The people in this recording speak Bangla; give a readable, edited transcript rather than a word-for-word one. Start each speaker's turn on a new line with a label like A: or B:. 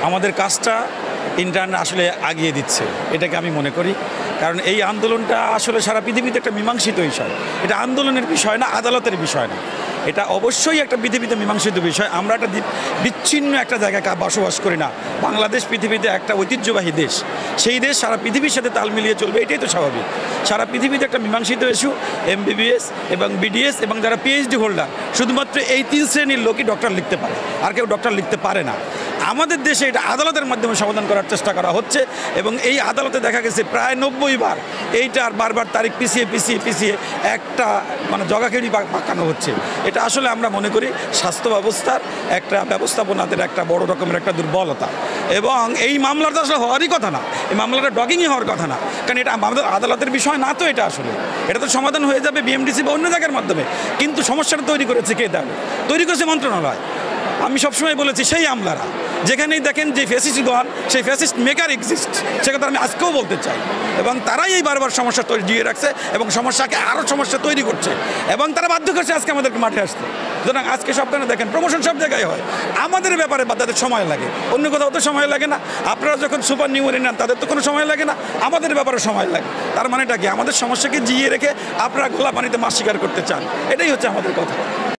A: আমাদের কাজটা ইন্টারনেট আসলে আগিয়ে দিচ্ছে, এটাকে আমি মনে করি। কারণ এই আন্দোলনটা আসলে সারা পৃথিবীতে একটা মীমাংসিত বিষয়। এটা আন্দোলনের বিষয় না, আদালতের বিষয় না, এটা অবশ্যই একটা পৃথিবীতে মীমাংসিত বিষয়। আমরা একটা বিচ্ছিন্ন একটা জায়গায় বসবাস করি না। বাংলাদেশ পৃথিবীতে একটা ঐতিহ্যবাহী দেশ, সেই দেশ সারা পৃথিবীর সাথে তাল মিলিয়ে চলবে, এটাই তো স্বাভাবিক। সারা পৃথিবীতে একটা মীমাংসিত ইস্যু MBBS এবং BDS এবং যারা PhD হোল্ডার, শুধুমাত্র এই 3 শ্রেণীর লোকই ডক্টর লিখতে পারে, আর কেউ ডক্টর লিখতে পারে না। আমাদের দেশে এটা আদালতের মাধ্যমে সমাধান করার চেষ্টা করা হচ্ছে এবং এই আদালতে দেখা গেছে প্রায় 90 বার এইটার বারবার তারিখ পিছিয়ে একটা জগাখিড়ি পাকানো হচ্ছে। এটা আসলে আমরা মনে করি স্বাস্থ্য ব্যবস্থার একটা ব্যবস্থাপনাদের একটা বড় রকমের একটা দুর্বলতা। এবং এই মামলাটা আসলে হওয়ারই কথা না, এই মামলাটা ডগিংই হওয়ার কথা না, কারণ এটা আমাদের আদালতের বিষয় না। তো এটা আসলে এটা তো সমাধান হয়ে যাবে BMDC বা অন্য জায়গার মাধ্যমে। কিন্তু সমস্যাটা তৈরি করেছে কে? তৈরি করেছে মন্ত্রণালয়। আমি সবসময় বলেছি সেই আমলারা, যেখানেই দেখেন যে ফ্যাসিস্টগণ, সেই ফ্যাসিস্ট মেকার এক্সিস্ট, সে কথা আমি আজকেও বলতে চাই। এবং তারাই এই বারবার সমস্যা তৈরি দিয়ে রাখছে এবং সমস্যাকে আরও সমস্যা তৈরি করছে এবং তারা বাধ্য করছে আজকে আমাদেরকে মাঠে আসতে। সুতরাং আজকে সবখানে দেখেন প্রমোশন সব জায়গায় হয়, আমাদের ব্যাপারে তাদের সময় লাগে, অন্য কোথাও তো সময় লাগে না। আপনারা যখন সুপার নিউমারি নেন তাদের তো কোনো সময় লাগে না, আমাদের ব্যাপারে সময় লাগে। তার মানেটা কি? আমাদের সমস্যাকে জিইয়ে রেখে আপনারা গোলা পানিতে মাছ শিকার করতে চান, এটাই হচ্ছে আমাদের কথা।